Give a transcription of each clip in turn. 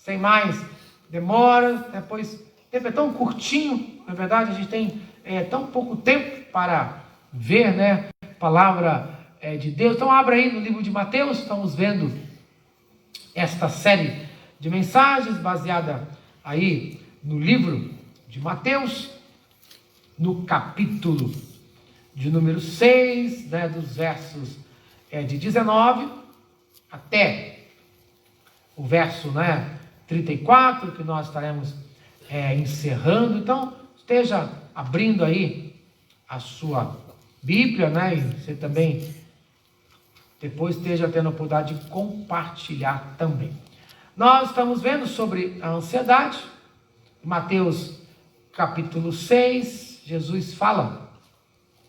sem mais demoras, pois o tempo é tão curtinho, na verdade a gente tem tão pouco tempo para ver, a palavra de Deus. Então abra aí no livro de Mateus, estamos vendo esta série de mensagens baseada aí no livro de Mateus, no capítulo de número 6, dos versos de 19 até o verso 34, que nós estaremos encerrando. Então, esteja abrindo aí a sua Bíblia, e você também depois esteja tendo a oportunidade de compartilhar também. Nós estamos vendo sobre a ansiedade, Mateus capítulo 6, Jesus fala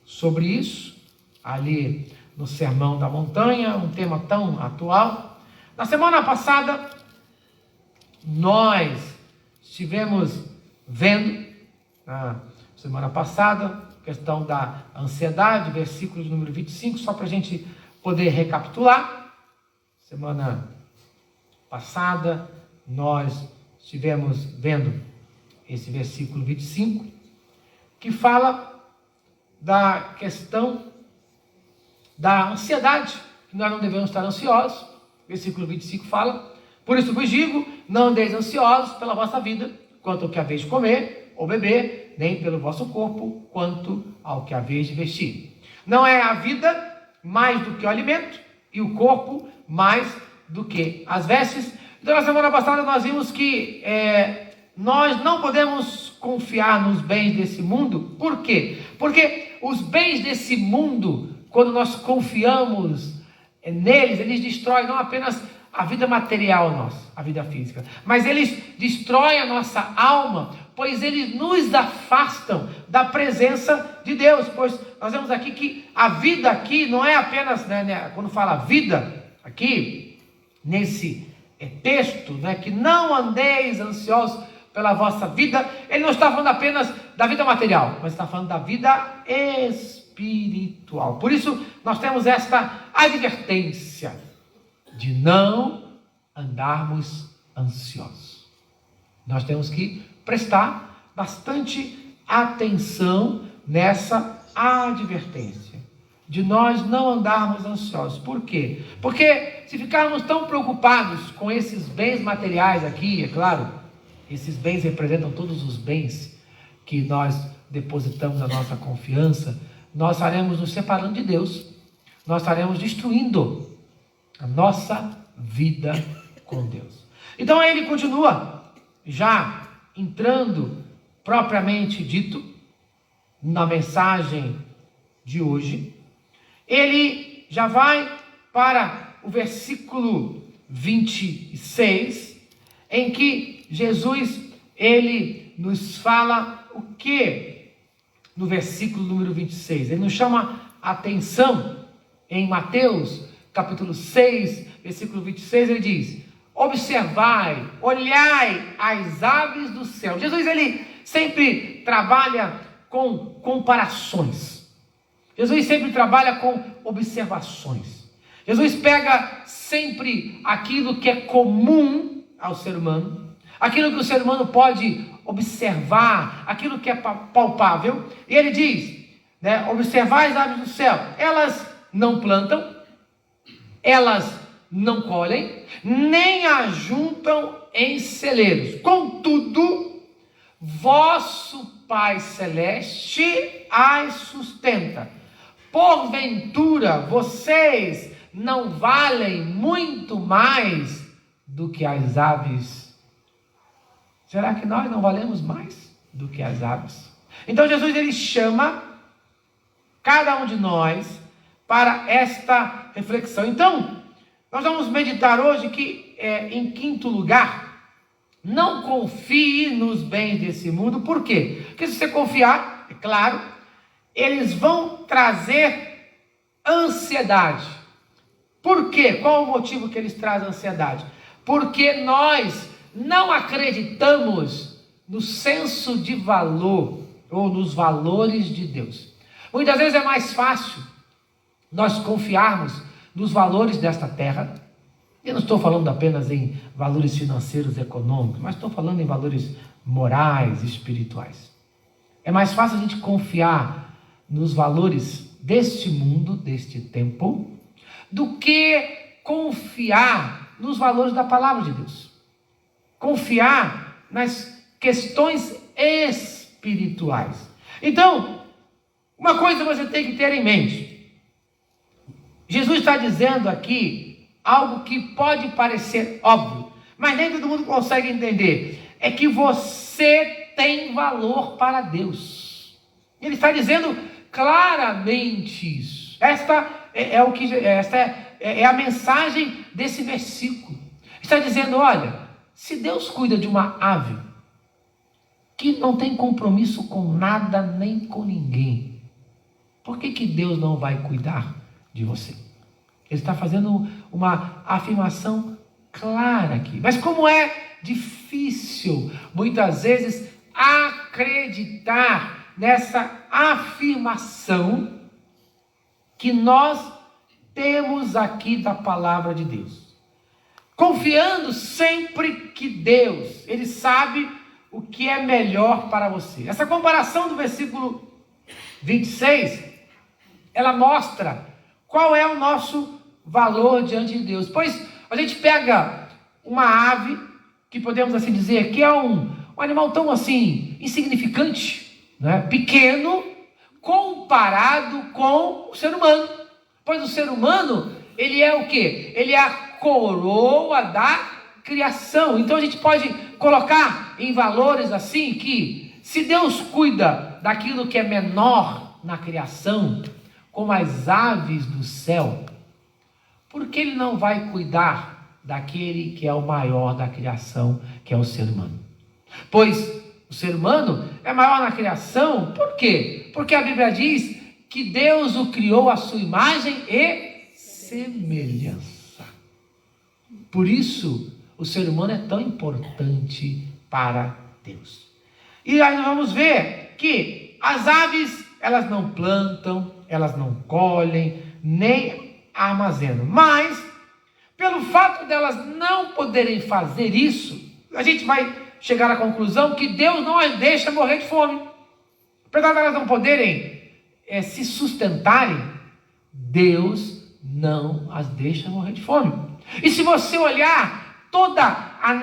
sobre isso, ali no Sermão da Montanha, um tema tão atual. Na semana passada, nós estivemos vendo, na semana passada, questão da ansiedade, versículo de número 25, só para a gente poder recapitular. Semana passada, nós estivemos vendo esse versículo 25, que fala da questão da ansiedade, que nós não devemos estar ansiosos. Versículo 25 fala: por isso vos digo, não andeis ansiosos pela vossa vida, quanto ao que haveis de comer ou beber, nem pelo vosso corpo, quanto ao que haveis de vestir. Não é a vida mais do que o alimento, e o corpo mais do que as vestes. Então, na semana passada nós vimos que nós não podemos confiar nos bens desse mundo. Por quê? Porque os bens desse mundo, quando nós confiamos neles, eles destroem não apenas a vida material nossa, a vida física, mas eles destroem a nossa alma, pois eles nos afastam da presença de Deus. Pois nós vemos aqui que a vida aqui não é apenas, quando fala vida aqui, nesse texto, que não andeis ansiosos pela vossa vida, ele não está falando apenas da vida material, mas está falando da vida espiritual. Por isso, nós temos esta advertência de não andarmos ansiosos. Nós temos que prestar bastante atenção nessa advertência de nós não andarmos ansiosos. Por quê? Porque se ficarmos tão preocupados com esses bens materiais aqui, é claro, esses bens representam todos os bens que nós depositamos a nossa confiança, nós estaremos nos separando de Deus, nós estaremos destruindo a nossa vida com Deus. Então ele continua, já entrando propriamente dito na mensagem de hoje. Ele já vai para o versículo 26, em que Jesus, ele nos fala o que? No versículo número 26, ele nos chama a atenção em Mateus, capítulo 6, versículo 26, ele diz: observai, olhai as aves do céu. Jesus, ele sempre trabalha com comparações. Jesus sempre trabalha com observações. Jesus pega sempre aquilo que é comum ao ser humano, aquilo que o ser humano pode observar, aquilo que é palpável, e ele diz, observai as aves do céu, elas não plantam, elas não colhem, nem ajuntam em celeiros, contudo, vosso Pai Celeste as sustenta. Porventura, vocês não valem muito mais do que as aves? Será que nós não valemos mais do que as aves? Então Jesus, ele chama cada um de nós para esta reflexão. Então, nós vamos meditar hoje que, em quinto lugar, não confie nos bens desse mundo. Por quê? Porque se você confiar, é claro, eles vão trazer ansiedade. Por quê? Qual o motivo que eles trazem ansiedade? Porque nós não acreditamos no senso de valor ou nos valores de Deus. Muitas vezes é mais fácil nós confiarmos nos valores desta terra, Eu não estou falando apenas em valores financeiros, econômicos, mas estou falando em valores morais, espirituais. É mais fácil a gente confiar nos valores deste mundo, deste tempo, do que confiar nos valores da palavra de Deus. Confiar nas questões espirituais. Então, uma coisa você tem que ter em mente. Jesus está dizendo aqui algo que pode parecer óbvio, mas nem todo mundo consegue entender. É que você tem valor para Deus. Ele está dizendo claramente isso. Esta é a mensagem desse versículo. Está dizendo, olha, se Deus cuida de uma ave que não tem compromisso com nada nem com ninguém, por que Deus não vai cuidar de você? Ele está fazendo uma afirmação clara aqui. Mas como é difícil, muitas vezes, acreditar nessa afirmação que nós temos aqui da palavra de Deus. Confiando sempre que Deus, Ele sabe o que é melhor para você. Essa comparação do versículo 26, ela mostra qual é o nosso valor diante de Deus. Pois a gente pega uma ave, que podemos assim dizer, que é um animal tão assim, insignificante, né? Pequeno, comparado com o ser humano. Pois o ser humano, ele é o quê? Ele é a coroa da criação. Então a gente pode colocar em valores assim que, se Deus cuida daquilo que é menor na criação, como as aves do céu, por que Ele não vai cuidar daquele que é o maior da criação, que é o ser humano? Pois o ser humano é maior na criação, por quê? Porque a Bíblia diz que Deus o criou à sua imagem e semelhança. Por isso, o ser humano é tão importante para Deus. E aí nós vamos ver que as aves, elas não plantam, elas não colhem, nem armazenam. Mas, pelo fato delas não poderem fazer isso, a gente vai chegar à conclusão que Deus não as deixa morrer de fome. Apesar de elas não poderem se sustentarem, Deus não as deixa morrer de fome. E se você olhar toda a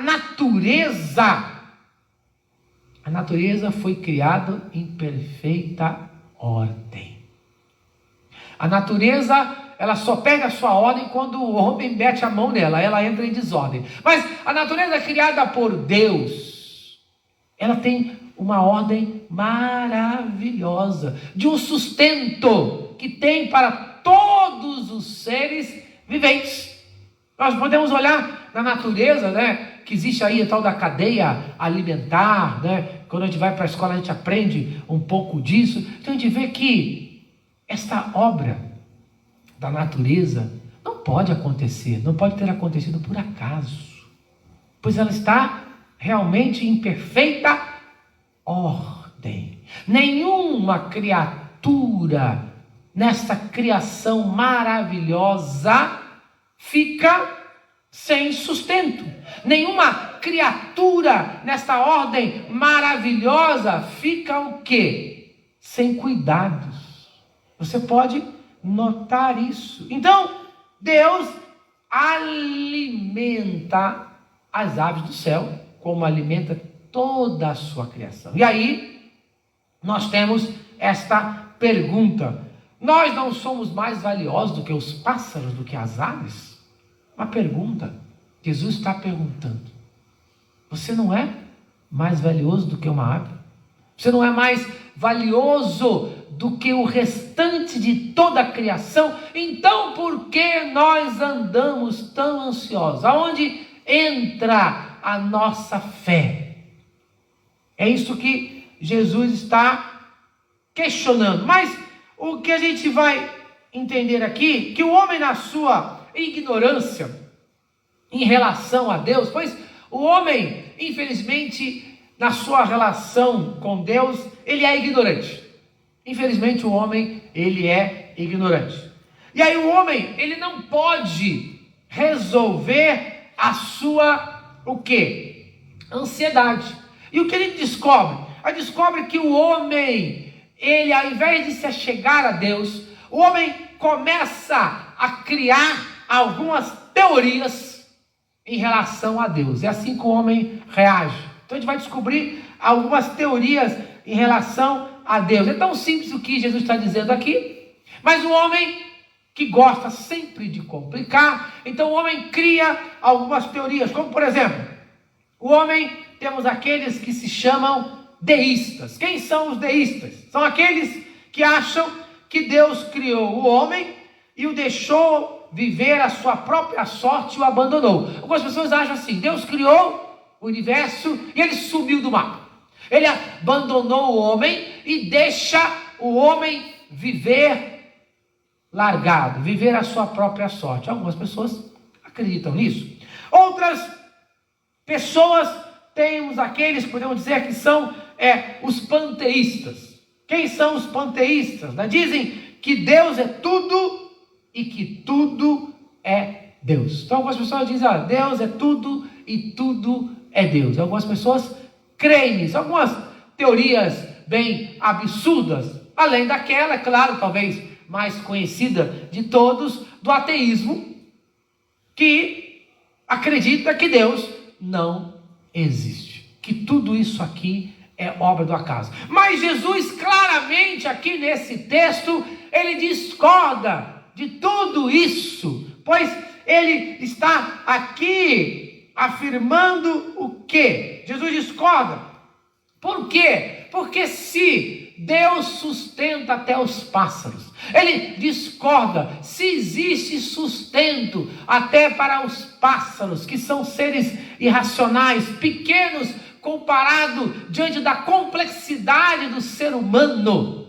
natureza foi criada em perfeita ordem. A natureza, ela só pega a sua ordem quando o homem mete a mão nela, ela entra em desordem. Mas a natureza criada por Deus, ela tem uma ordem maravilhosa, de um sustento que tem para todos os seres viventes. Nós podemos olhar na natureza, né, que existe aí a tal da cadeia alimentar, né? Quando a gente vai para a escola a gente aprende um pouco disso. Então a gente vê que esta obra da natureza não pode acontecer, não pode ter acontecido por acaso, pois ela está realmente em perfeita ordem. Nenhuma criatura nesta criação maravilhosa fica sem sustento. Nenhuma criatura nesta ordem maravilhosa fica o quê? Sem cuidados. Você pode notar isso. Então, Deus alimenta as aves do céu, como alimenta toda a sua criação. E aí, nós temos esta pergunta: nós não somos mais valiosos do que os pássaros, do que as aves? Uma pergunta. Jesus está perguntando. Você não é mais valioso do que uma ave? Você não é mais valioso do que o restante de toda a criação? Então por que nós andamos tão ansiosos? Aonde entra a nossa fé? É isso que Jesus está questionando. Mas o que a gente vai entender aqui, que o homem na sua ignorância em relação a Deus, pois o homem, infelizmente, na sua relação com Deus, ele é ignorante. Infelizmente, o homem, ele é ignorante. E aí o homem, ele não pode resolver a sua, o quê? Ansiedade. E o que ele descobre? Ele descobre que o homem, ele ao invés de se achegar a Deus, o homem começa a criar algumas teorias em relação a Deus. É assim que o homem reage. Então a gente vai descobrir algumas teorias em relação a Deus. É tão simples o que Jesus está dizendo aqui, mas o homem que gosta sempre de complicar, então o homem cria algumas teorias, como por exemplo, o homem, temos aqueles que se chamam deístas. Quem são os deístas? São aqueles que acham que Deus criou o homem e o deixou viver a sua própria sorte e o abandonou. Algumas pessoas acham assim: Deus criou o universo e ele sumiu do mapa. Ele abandonou o homem e deixa o homem viver largado, viver a sua própria sorte. Algumas pessoas acreditam nisso. Outras pessoas, temos aqueles, podemos dizer que são os panteístas. Quem são os panteístas? Dizem que Deus é tudo e que tudo é Deus. Então algumas pessoas dizem: Deus é tudo e tudo é Deus. Algumas pessoas creem nisso. Algumas teorias bem absurdas, além daquela, claro, talvez mais conhecida de todos, do ateísmo, que acredita que Deus não existe, que tudo isso aqui é obra do acaso. Mas Jesus claramente aqui nesse texto, ele discorda de tudo isso, pois ele está aqui afirmando o quê? Jesus discorda. Por quê? Porque se Deus sustenta até os pássaros, ele discorda se existe sustento até para os pássaros, que são seres irracionais, pequenos, comparado diante da complexidade do ser humano.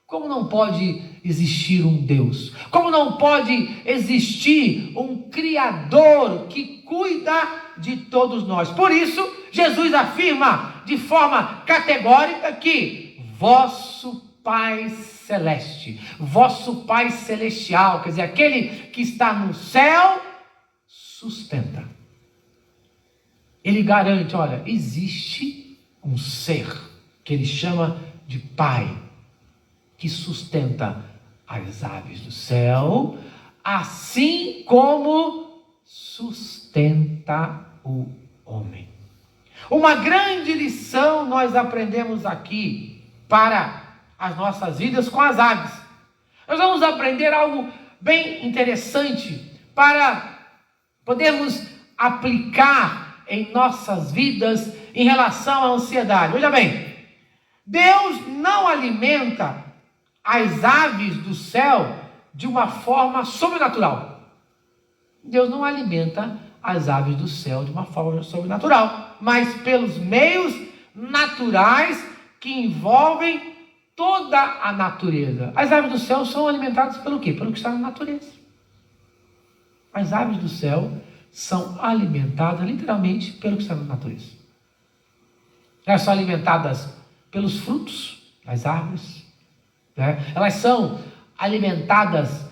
Como não pode existir um Deus? Como não pode existir um Criador que cuida de todos nós? Por isso, Jesus afirma de forma categórica que vosso Pai Celeste, vosso Pai Celestial, quer dizer, aquele que está no céu, sustenta. Ele garante: olha, existe um ser que ele chama de Pai, que sustenta as aves do céu, assim como sustenta o homem. Uma grande lição nós aprendemos aqui para as nossas vidas com as aves. Nós vamos aprender algo bem interessante para podermos aplicar em nossas vidas em relação à ansiedade. Veja bem, Deus não alimenta as aves do céu de uma forma sobrenatural. Deus não alimenta as aves do céu de uma forma sobrenatural, mas pelos meios naturais que envolvem toda a natureza. As aves do céu são alimentadas pelo quê? Pelo que está na natureza. As aves do céu são alimentadas literalmente pelo que está na natureza. Elas são alimentadas pelos frutos das árvores, né? Elas são alimentadas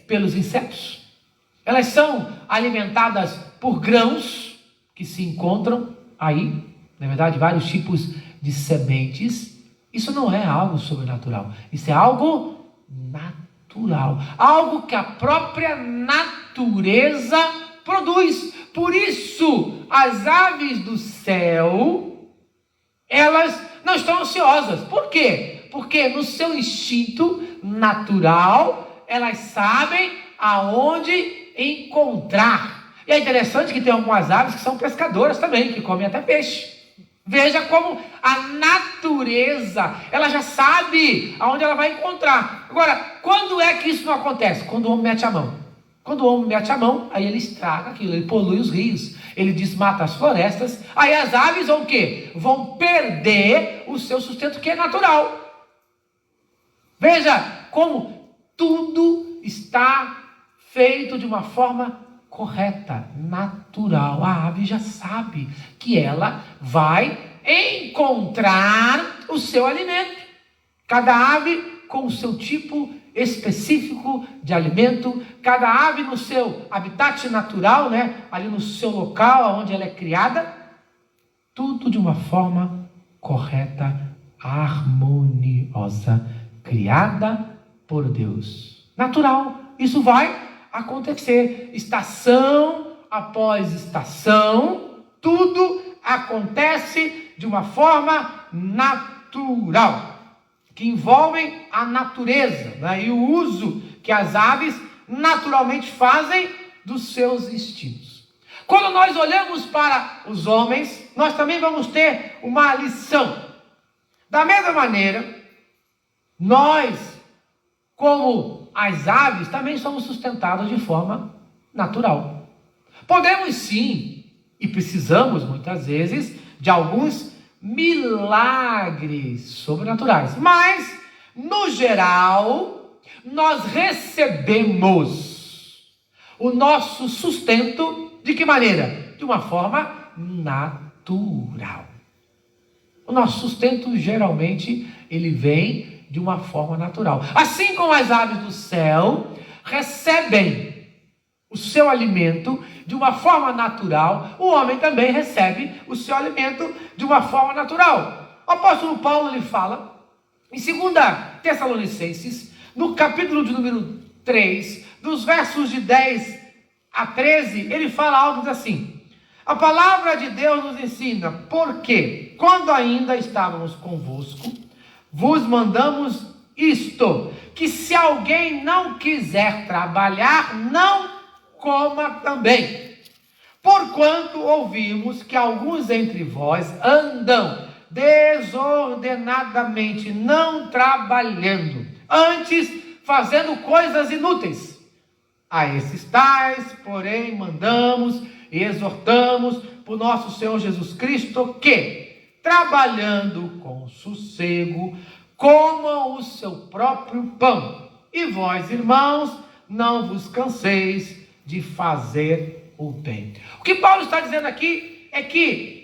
pelos insetos. Elas são alimentadas por grãos que se encontram aí, na verdade, vários tipos de sementes. Isso não é algo sobrenatural, isso é algo natural, algo que a própria natureza produz. Por isso, as aves do céu, elas não estão ansiosas. Por quê? Porque no seu instinto natural, elas sabem aonde encontrar. E é interessante que tem algumas aves que são pescadoras também, que comem até peixe. Veja como a natureza, ela já sabe aonde ela vai encontrar. Agora, quando é que isso não acontece? Quando o homem mete a mão. Quando o homem mete a mão, aí ele estraga aquilo, ele polui os rios, ele desmata as florestas, aí as aves vão o quê? Vão perder o seu sustento que é natural. Veja como tudo está feito de uma forma correta, natural. A ave já sabe que ela vai encontrar o seu alimento. Cada ave com o seu tipo específico de alimento, cada ave no seu habitat natural, né? Ali no seu local onde ela é criada, tudo de uma forma correta, harmoniosa, criada por Deus. Natural, isso vai acontecer, estação após estação, tudo acontece de uma forma natural, que envolvem a natureza, né? E o uso que as aves naturalmente fazem dos seus instintos. Quando nós olhamos para os homens, nós também vamos ter uma lição. Da mesma maneira, nós, como as aves, também somos sustentados de forma natural. Podemos sim, e precisamos muitas vezes, de alguns milagres sobrenaturais. Mas, no geral, nós recebemos o nosso sustento de que maneira? De uma forma natural. O nosso sustento, geralmente, ele vem de uma forma natural. Assim como as aves do céu recebem o seu alimento de uma forma natural, o homem também recebe o seu alimento de uma forma natural. O apóstolo Paulo, ele fala, em 2 Tessalonicenses, no capítulo de número 3, dos versos de 10 a 13, ele fala algo assim: a palavra de Deus nos ensina, porque quando ainda estávamos convosco, vos mandamos isto, que se alguém não quiser trabalhar, não coma também. Porquanto ouvimos que alguns entre vós andam desordenadamente, não trabalhando, antes fazendo coisas inúteis. A esses tais, porém, mandamos e exortamos por nosso Senhor Jesus Cristo que, trabalhando com sossego, comam o seu próprio pão. E vós, irmãos, não vos canseis de fazer o bem. O que Paulo está dizendo aqui é que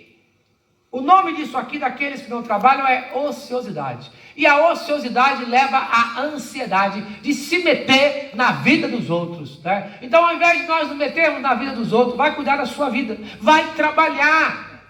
o nome disso aqui, daqueles que não trabalham, é ociosidade. E a ociosidade leva à ansiedade de se meter na vida dos outros, né? Então, ao invés de nós nos metermos na vida dos outros, vai cuidar da sua vida, vai trabalhar.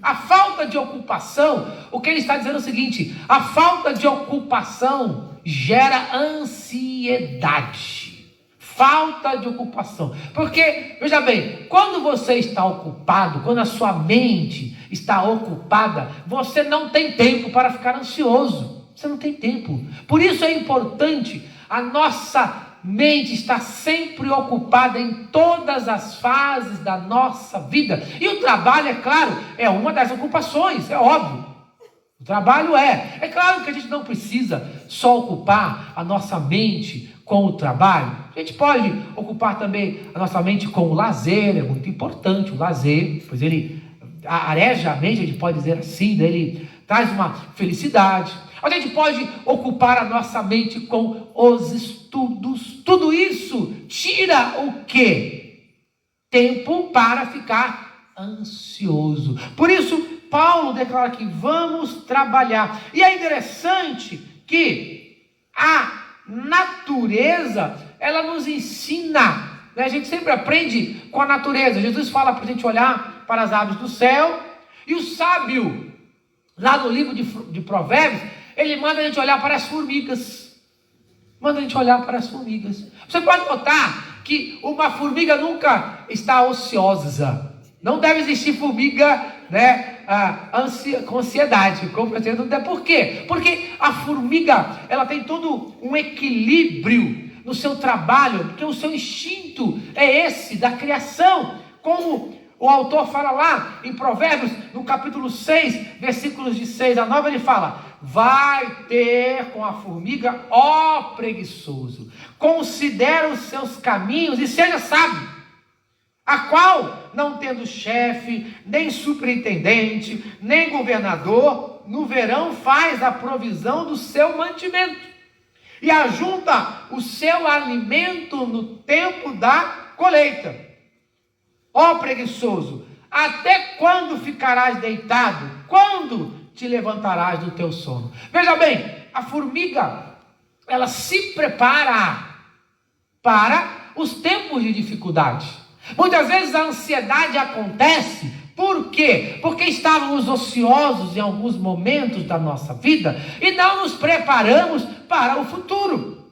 A falta de ocupação, o que ele está dizendo é o seguinte: a falta de ocupação gera ansiedade. Falta de ocupação. Porque, veja bem, quando você está ocupado, quando a sua mente está ocupada, você não tem tempo para ficar ansioso. Você não tem tempo. Por isso é importante a nossa mente estar sempre ocupada em todas as fases da nossa vida. E o trabalho, é claro, é uma das ocupações, é óbvio. O trabalho é claro que a gente não precisa só ocupar a nossa mente com o trabalho. A gente pode ocupar também a nossa mente com o lazer, é muito importante o lazer, pois ele areja a mente, a gente pode dizer assim, ele traz uma felicidade. A gente pode ocupar a nossa mente com os estudos. Tudo isso tira o quê? Tempo para ficar ansioso. Por isso, Paulo declara que vamos trabalhar. E é interessante que a natureza, ela nos ensina, né? A gente sempre aprende com a natureza. Jesus fala para a gente olhar para as aves do céu, e o sábio, lá no livro de Provérbios, ele manda a gente olhar para as formigas. Manda a gente olhar para as formigas. Você pode notar que uma formiga nunca está ociosa. Não deve existir formiga, né, com ansiedade. Por quê? Porque a formiga, ela tem todo um equilíbrio no seu trabalho, porque o seu instinto é esse, da criação. Como o autor fala lá em Provérbios, no capítulo 6, versículos de 6 a 9, ele fala: vai ter com a formiga, ó preguiçoso, considera os seus caminhos e seja sábio, a qual, não tendo chefe, nem superintendente, nem governador, no verão faz a provisão do seu mantimento, e ajunta o seu alimento no tempo da colheita. Ó preguiçoso, até quando ficarás deitado? Quando te levantarás do teu sono? Veja bem, a formiga, ela se prepara para os tempos de dificuldade. Muitas vezes a ansiedade acontece, por quê? Porque estávamos ociosos em alguns momentos da nossa vida e não nos preparamos para o futuro.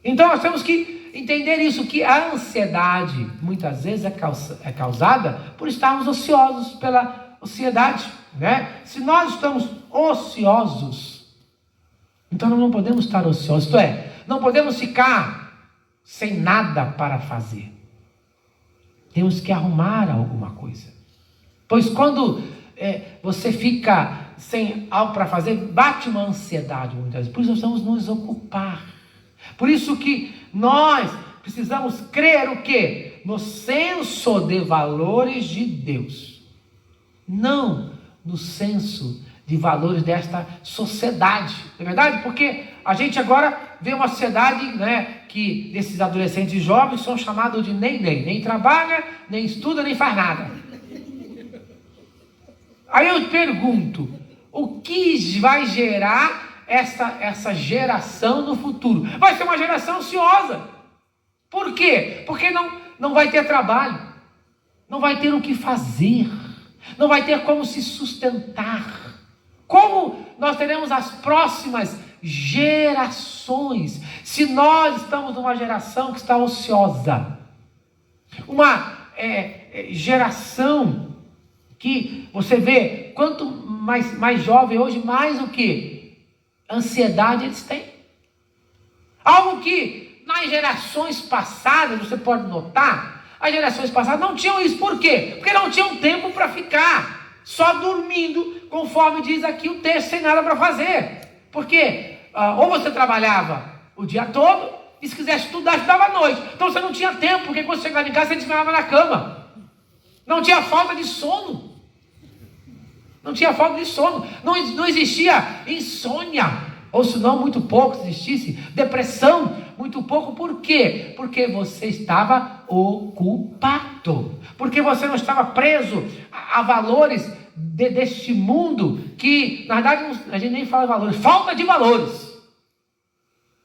Então nós temos que entender isso, que a ansiedade muitas vezes é causada por estarmos ociosos, pela ansiedade, né? Se nós estamos ociosos, então nós não podemos estar ociosos, isto é, não podemos ficar sem nada para fazer. Temos que arrumar alguma coisa. Pois quando você fica sem algo para fazer, bate uma ansiedade muitas vezes. Por isso nós precisamos nos ocupar. Por isso que nós precisamos crer o quê? No senso de valores de Deus. Não no senso de valores desta sociedade. Não é verdade? Porque a gente agora vê uma sociedade, né, que desses adolescentes jovens são chamados de nem trabalha, nem estuda, nem faz nada. Aí eu pergunto, o que vai gerar essa geração no futuro? Vai ser uma geração ansiosa. Por quê? Porque não vai ter trabalho, não vai ter o que fazer, não vai ter como se sustentar. Como nós teremos as próximas gerações se nós estamos numa geração que está ociosa? Uma geração que você vê, quanto mais jovem hoje, mais o que? Ansiedade eles têm. Algo que nas gerações passadas, você pode notar, as gerações passadas não tinham isso. Por quê? Porque não tinham tempo para ficar só dormindo, conforme diz aqui o texto, sem nada para fazer. Porque ou você trabalhava o dia todo, e se quisesse estudar, estudava à noite. Então você não tinha tempo, porque quando você chegava em casa, você desmaiava na cama. Não tinha falta de sono. Não tinha falta de sono. Não existia insônia. Ou se não, muito pouco, se existisse depressão, muito pouco. Por quê? Porque você estava ocupado. Porque você não estava preso a valores deste mundo que, na verdade, a gente nem fala de valores. Falta de valores.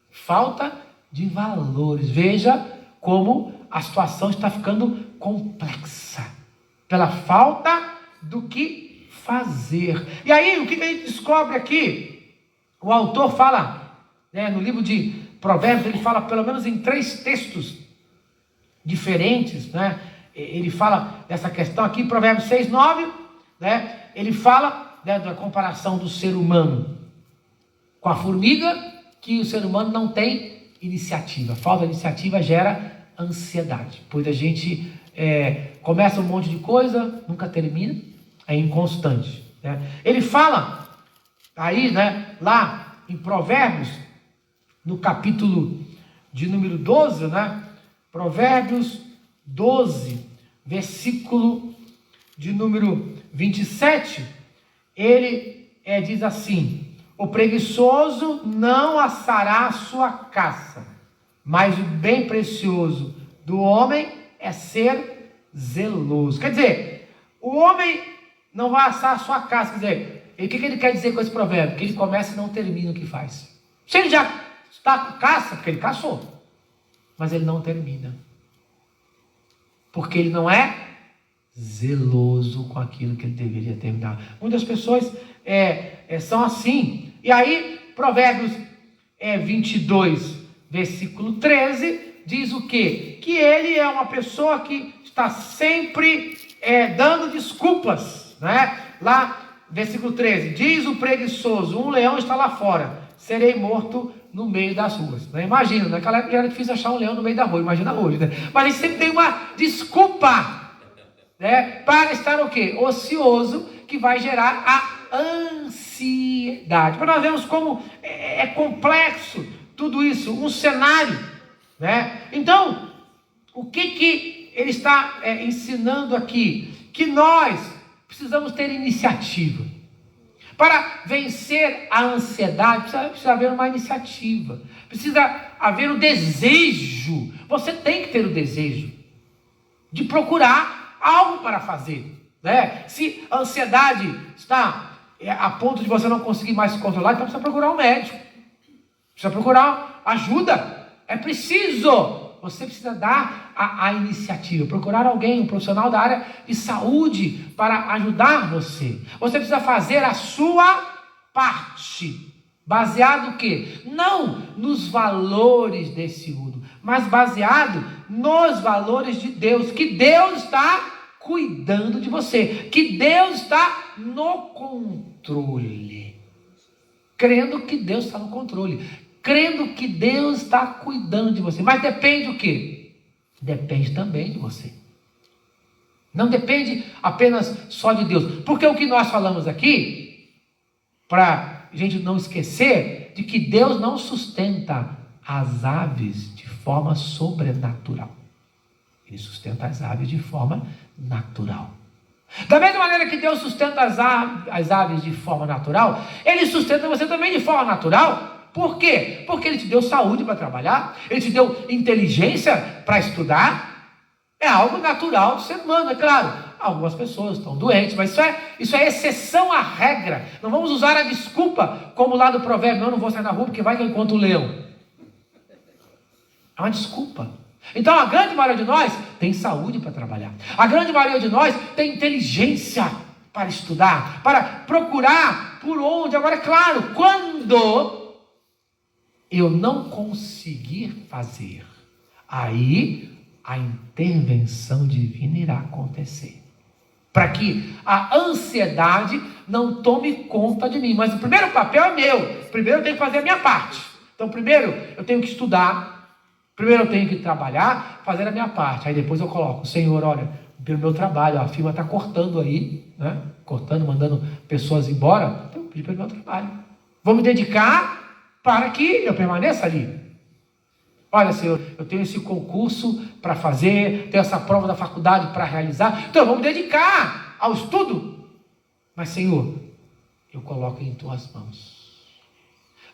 Falta de valores. Veja como a situação está ficando complexa. Pela falta do que fazer. E aí, o que a gente descobre aqui? O autor fala, né, no livro de Provérbios, ele fala pelo menos em 3 textos diferentes, né? Ele fala dessa questão aqui, Provérbios 6:9, né? Ele fala, né, da comparação do ser humano com a formiga, que o ser humano não tem iniciativa. Falta de iniciativa gera ansiedade, pois a gente começa um monte de coisa, nunca termina, é inconstante, né? Ele fala aí, né, lá em Provérbios, no capítulo de número 12, né? Provérbios 12, versículo de número 27, ele diz assim: o preguiçoso não assará a sua caça, mas o bem precioso do homem é ser zeloso. Quer dizer, o homem não vai assar a sua caça. Quer dizer, o que ele quer dizer com esse provérbio? Que ele começa e não termina o que faz. Se ele já está com caça, porque ele caçou, mas ele não termina, porque ele não é zeloso com aquilo que ele deveria terminar. Muitas pessoas são assim. E aí, Provérbios 22, versículo 13, diz o quê? Que ele é uma pessoa que está sempre dando desculpas, né? Lá, versículo 13, diz o preguiçoso: um leão está lá fora, serei morto no meio das ruas. Né? Imagina, naquela época era difícil achar um leão no meio da rua, imagina hoje, né? Mas a gente sempre tem uma desculpa, né, para estar o quê? Ocioso, que vai gerar a ansiedade. Para nós vemos como é complexo tudo isso, um cenário, né? Então, o que ele está ensinando aqui? Que nós precisamos ter iniciativa. Para vencer a ansiedade, precisa haver uma iniciativa, precisa haver o desejo. Você tem que ter o desejo de procurar algo para fazer, né? Se a ansiedade está a ponto de você não conseguir mais se controlar, então precisa procurar um médico. Precisa procurar ajuda. Você precisa dar a iniciativa, procurar alguém, um profissional da área de saúde para ajudar você. Você precisa fazer a sua parte. Baseado o quê? Não nos valores desse mundo, mas baseado nos valores de Deus, que Deus está cuidando de você, que Deus está no controle. Crendo que Deus está no controle, crendo que Deus está cuidando de você. Mas depende do quê? Depende também de você. Não depende apenas só de Deus. Porque o que nós falamos aqui, para a gente não esquecer de que Deus não sustenta as aves de forma sobrenatural. Ele sustenta as aves de forma natural. Da mesma maneira que Deus sustenta as aves de forma natural, Ele sustenta você também de forma natural. Por quê? Porque Ele te deu saúde para trabalhar, Ele te deu inteligência para estudar. É algo natural do ser humano, é claro. Algumas pessoas estão doentes, mas isso é exceção à regra. Não vamos usar a desculpa, como lá do provérbio, eu não vou sair na rua porque vai que eu encontro o leão. É uma desculpa. Então a grande maioria de nós tem saúde para trabalhar. A grande maioria de nós tem inteligência para estudar, para procurar por onde. Agora é claro, quando eu não conseguir fazer, aí a intervenção divina irá acontecer. Para que a ansiedade não tome conta de mim. Mas o primeiro papel é meu. Primeiro eu tenho que fazer a minha parte. Então primeiro eu tenho que estudar. Primeiro eu tenho que trabalhar, fazer a minha parte. Aí depois eu coloco, Senhor, olha, pelo meu trabalho, a firma está cortando aí, né? Cortando, mandando pessoas embora. Então eu pedi pelo meu trabalho. Vou me dedicar para que eu permaneça ali. Olha, Senhor, eu tenho esse concurso para fazer, tenho essa prova da faculdade para realizar, então eu vou me dedicar ao estudo. Mas, Senhor, eu coloco em Tuas mãos.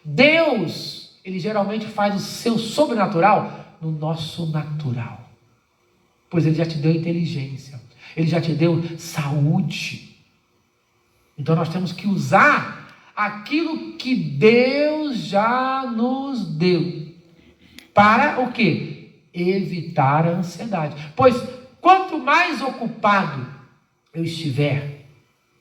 Deus, Ele geralmente faz o seu sobrenatural no nosso natural. Pois Ele já te deu inteligência, Ele já te deu saúde. Então nós temos que usar aquilo que Deus já nos deu. Para o quê? Evitar a ansiedade. Pois quanto mais ocupado eu estiver,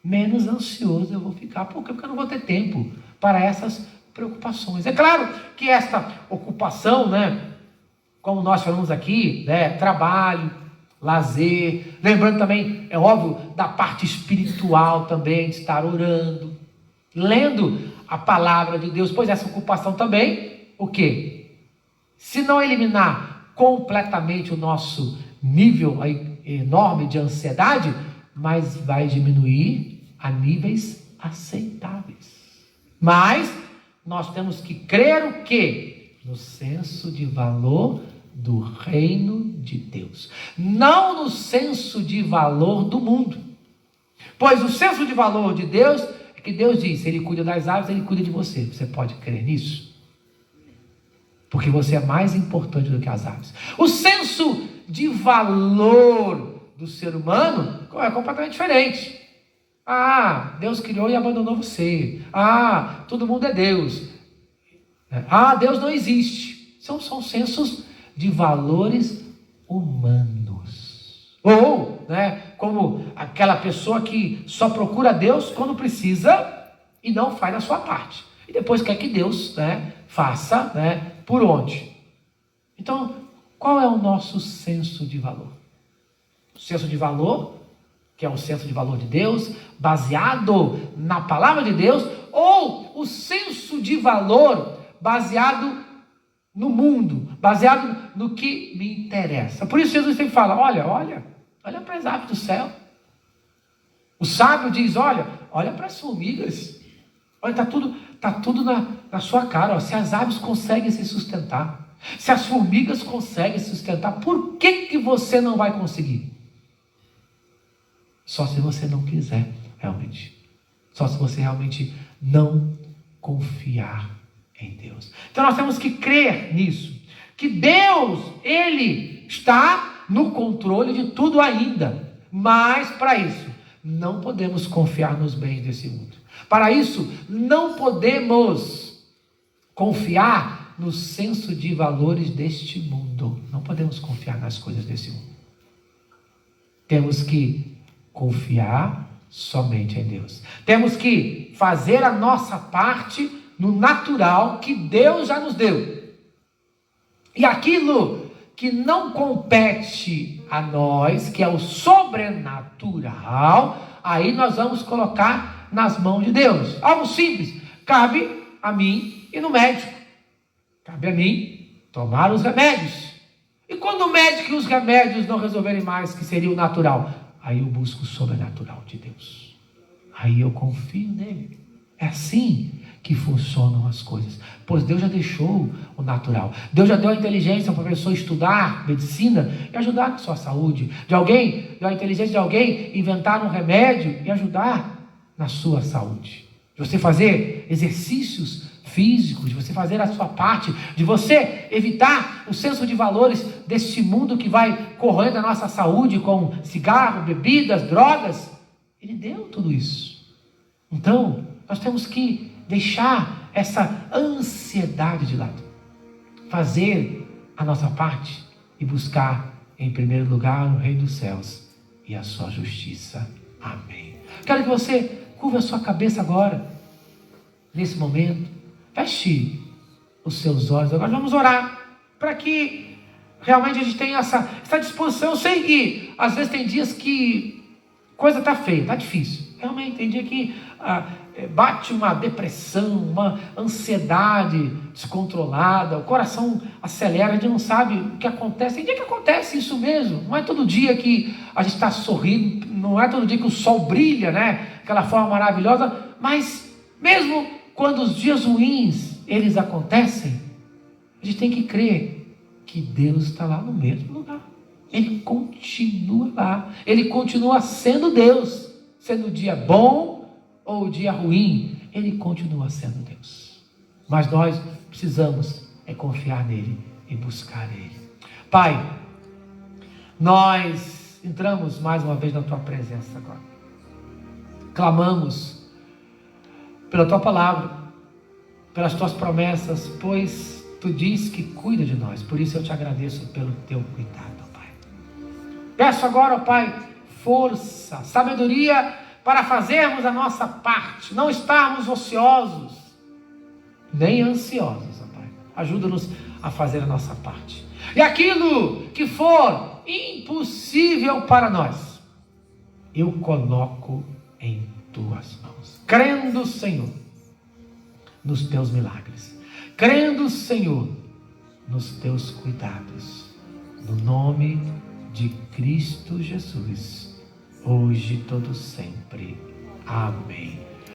menos ansioso eu vou ficar. Por quê? Porque eu não vou ter tempo para essas preocupações. É claro que esta ocupação, como nós falamos aqui, trabalho, lazer, lembrando também, é óbvio, da parte espiritual também, de estar orando, lendo a palavra de Deus, pois essa ocupação também, o quê? Se não eliminar completamente o nosso nível enorme de ansiedade, mas vai diminuir a níveis aceitáveis. Mas nós temos que crer o quê? No senso de valor do reino de Deus. Não no senso de valor do mundo. Pois o senso de valor de Deus é que Deus diz, Ele cuida das aves, Ele cuida de você. Você pode crer nisso? Porque você é mais importante do que as aves. O senso de valor do ser humano é completamente diferente. Ah, Deus criou e abandonou você. Ah, todo mundo é Deus. Ah, Deus não existe. São sensos de valores humanos. Ou, como aquela pessoa que só procura Deus quando precisa e não faz a sua parte. E depois quer que Deus, faça, por onde? Então, qual é o nosso senso de valor? O senso de valor, que é o senso de valor de Deus, baseado na palavra de Deus, ou o senso de valor baseado no mundo, baseado no que me interessa. Por isso Jesus sempre fala, olha para as aves do céu. O sábio diz, olha para as formigas. Olha, está tudo na sua cara. Ó. Se as aves conseguem se sustentar, se as formigas conseguem se sustentar, por que você não vai conseguir? Só se você não quiser, realmente. Só se você realmente não confiar em Deus. Então nós temos que crer nisso. Que Deus, Ele está no controle de tudo ainda. Mas para isso, não podemos confiar nos bens desse mundo. Para isso, não podemos confiar no senso de valores deste mundo. Não podemos confiar nas coisas desse mundo. Temos que confiar somente em Deus. Temos que fazer a nossa parte no natural que Deus já nos deu. E aquilo que não compete a nós, que é o sobrenatural, aí nós vamos colocar nas mãos de Deus. Algo simples. Cabe a mim ir no médico. Cabe a mim tomar os remédios. E quando o médico e os remédios não resolverem mais, que seria o natural, aí eu busco o sobrenatural de Deus. Aí eu confio nele. É assim que funcionam as coisas. Pois Deus já deixou o natural. Deus já deu a inteligência para a pessoa estudar medicina e ajudar na sua saúde. Deu a inteligência de alguém inventar um remédio e ajudar na sua saúde. De você fazer exercícios físicos, de você fazer a sua parte, de você evitar o senso de valores deste mundo que vai corroendo a nossa saúde com cigarro, bebidas, drogas. Ele deu tudo isso. Então, nós temos que deixar essa ansiedade de lado, fazer a nossa parte e buscar em primeiro lugar o Reino dos Céus e a sua justiça. Amém. Quero que você curva a sua cabeça agora, nesse momento, feche os seus olhos. Agora vamos orar para que realmente a gente tenha essa disposição. Eu sei que às vezes tem dias que coisa está feia, está difícil. Realmente tem dia que bate uma depressão, uma ansiedade descontrolada, o coração acelera, a gente não sabe o que acontece. Tem dia que acontece isso mesmo. Não é todo dia que a gente está sorrindo, não é todo dia que o sol brilha, né? Aquela forma maravilhosa, mas mesmo quando os dias ruins, eles acontecem, a gente tem que crer que Deus está lá no mesmo lugar. Ele continua lá. Ele continua sendo Deus. Sendo o dia bom ou o dia ruim, Ele continua sendo Deus. Mas nós precisamos confiar nele e buscar Ele. Pai, nós entramos mais uma vez na Tua presença agora. Clamamos pela Tua palavra, pelas Tuas promessas, pois Tu diz que cuida de nós. Por isso eu Te agradeço pelo Teu cuidado, Pai. Peço agora, Pai, força, sabedoria para fazermos a nossa parte, não estarmos ociosos, nem ansiosos, ó Pai. Ajuda-nos a fazer a nossa parte. E aquilo que for impossível para nós, eu coloco em Tuas mãos, crendo, Senhor, nos Teus milagres, crendo, Senhor, nos Teus cuidados, no nome de Cristo Jesus, hoje e todo sempre. Amém.